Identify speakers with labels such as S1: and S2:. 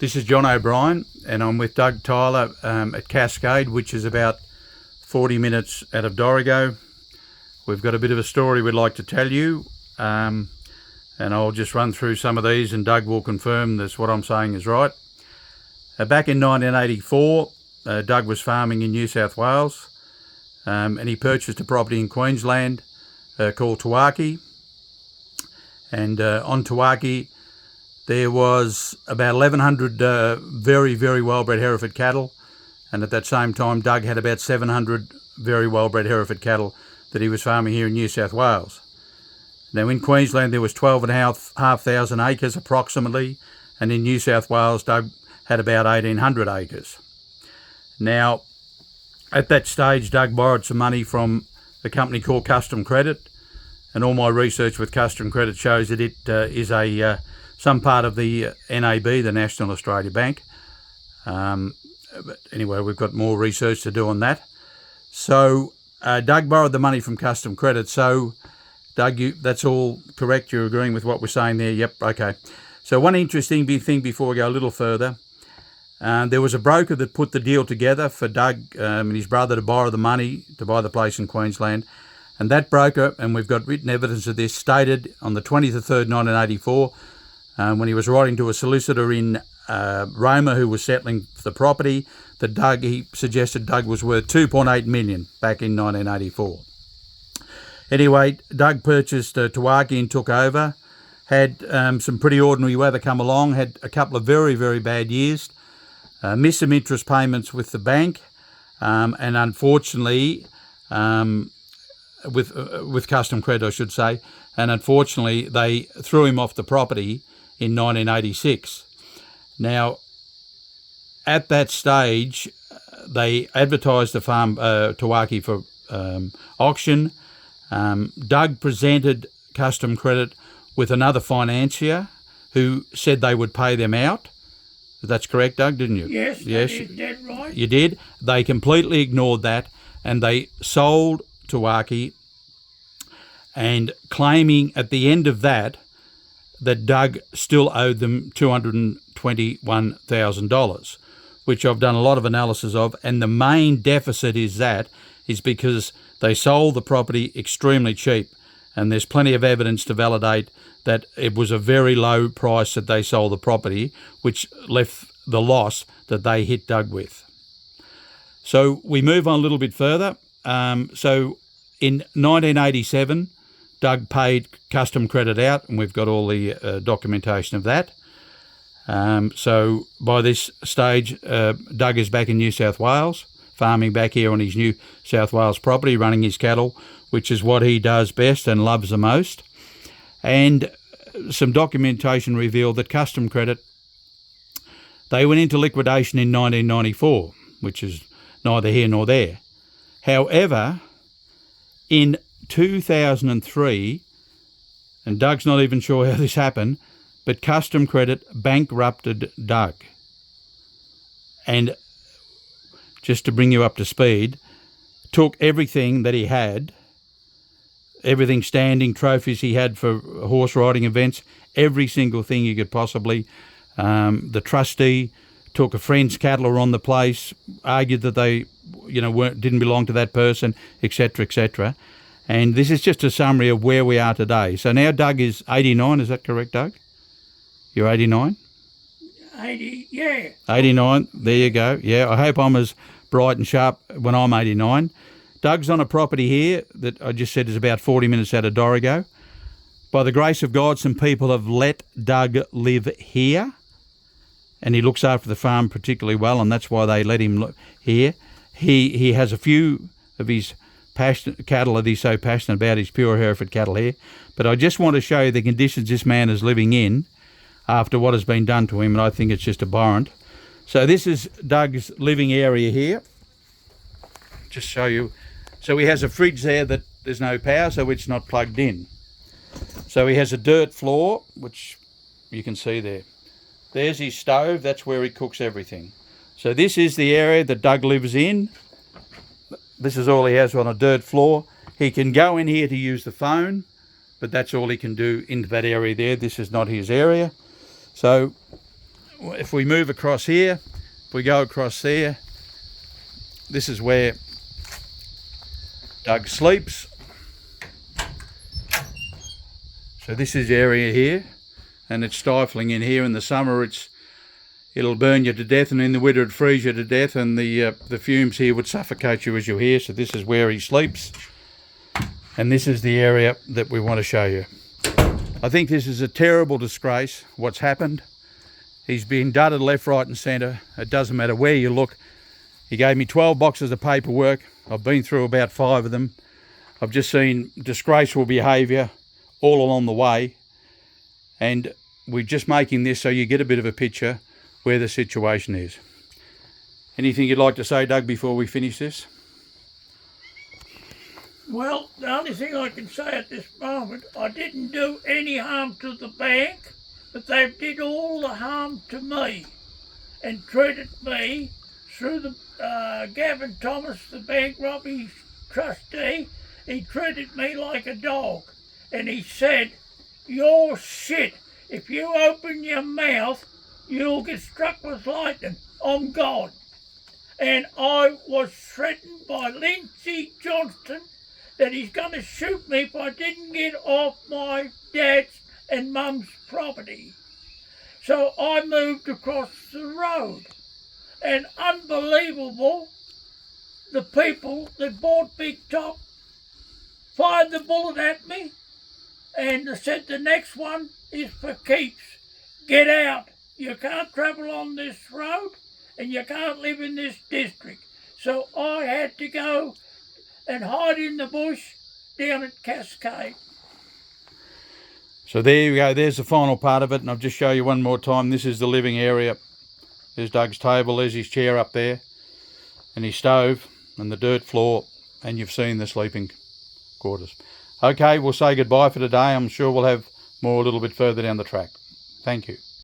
S1: This is John O'Brien, and I'm with Doug Tyler at Cascade, which is about 40 minutes out of Dorrigo. We've got a bit of a story we'd like to tell you, and I'll just run through some of these, and Doug will confirm that what I'm saying is right. Back in 1984, Doug was farming in New South Wales, and he purchased a property in Queensland called Tawaki. And on Tawaki, there was about 1,100 very, very well-bred Hereford cattle, and at that same time Doug had about 700 very well-bred Hereford cattle that he was farming here in New South Wales. Now in Queensland there was 12,500 acres approximately, and in New South Wales Doug had about 1,800 acres. Now at that stage Doug borrowed some money from a company called Custom Credit, and all my research with Custom Credit shows that it is some part of the NAB, the National Australia Bank. But anyway, we've got more research to do on that. So Doug borrowed the money from Custom Credit. So Doug, that's all correct? You're agreeing with what we're saying there? Yep, okay. So one interesting thing before we go a little further, there was a broker that put the deal together for Doug and his brother to borrow the money to buy the place in Queensland. And that broker, and we've got written evidence of this, stated on the 20th of 3rd, 1984, when he was writing to a solicitor in Roma who was settling for the property, that he suggested Doug was worth $2.8 million back in 1984. Anyway, Doug purchased Tawaki and took over, had some pretty ordinary weather come along, had a couple of very, very bad years, missed some interest payments with the bank, and unfortunately, with Custom Credit I should say, and unfortunately they threw him off the property in 1986. Now, at that stage, they advertised the farm Tawaki for auction. Doug presented Custom Credit with another financier who said they would pay them out. That's correct, Doug, didn't you?
S2: Yes, that is dead right.
S1: You did. They completely ignored that, and they sold Tawaki, and claiming at the end of that Doug still owed them $221,000, which I've done a lot of analysis of, and the main deficit is because they sold the property extremely cheap, and there's plenty of evidence to validate that it was a very low price that they sold the property, which left the loss that they hit Doug with. So we move on a little bit further. So in 1987, Doug paid Custom Credit out, and we've got all the documentation of that. So by this stage, Doug is back in New South Wales, farming back here on his New South Wales property, running his cattle, which is what he does best and loves the most. And some documentation revealed that Custom Credit, they went into liquidation in 1994, which is neither here nor there. However, in 2003, and Doug's not even sure how this happened, but Custom Credit bankrupted Doug. And just to bring you up to speed, took everything that he had, everything standing, trophies he had for horse riding events, every single thing you could possibly. The trustee took a friend's cattle on the place, argued that they, didn't belong to that person, etc., etc. And this is just a summary of where we are today. So now Doug is 89, is that correct, Doug? You're 89?
S2: 80, yeah.
S1: 89, there you go. Yeah, I hope I'm as bright and sharp when I'm 89. Doug's on a property here that I just said is about 40 minutes out of Dorrigo. By the grace of God, some people have let Doug live here, and he looks after the farm particularly well, and that's why they let him live here. He has a few of his cattle that he's so passionate about, his pure Hereford cattle here. But I just want to show you the conditions this man is living in after what has been done to him, and I think it's just abhorrent. So this is Doug's living area here. Just show you. So he has a fridge there that there's no power, so it's not plugged in. So he has a dirt floor, which you can see there. There's his stove, that's where he cooks everything. So this is the area that Doug lives in. This is all he has on a dirt floor. He can go in here to use the phone, but that's all he can do into that area there. This is not his area. So if we move across here, if we go across there, this is where Doug sleeps. So this is the area here, and it's stifling in here. In the summer it'll burn you to death, and in the winter it'd freeze you to death, and the fumes here would suffocate you as you're here. So this is where he sleeps, and this is the area that we want to show you. I think this is a terrible disgrace, what's happened. He's been dudded left, right and centre. It doesn't matter where you look. He gave me 12 boxes of paperwork. I've been through about 5 of them. I've just seen disgraceful behaviour all along the way, and we're just making this so you get a bit of a picture where the situation is. Anything you'd like to say, Doug, before we finish this?
S2: Well, the only thing I can say at this moment, I didn't do any harm to the bank, but they did all the harm to me and treated me through the Gavin Thomas, the bank robbery trustee. He treated me like a dog, and he said, "You're shit. If you open your mouth, you'll get struck with lightning. I'm God." And I was threatened by Lindsay Johnston that he's going to shoot me if I didn't get off my dad's and mum's property. So I moved across the road, and unbelievable, the people that bought Big Top fired the bullet at me, and they said the next one is for keeps. Get out. You can't travel on this road, and you can't live in this district. So I had to go and hide in the bush down at Cascade.
S1: So there you go, there's the final part of it, and I'll just show you one more time. This is the living area. There's Doug's table, there's his chair up there, and his stove, and the dirt floor, and you've seen the sleeping quarters. Okay, we'll say goodbye for today. I'm sure we'll have more a little bit further down the track. Thank you.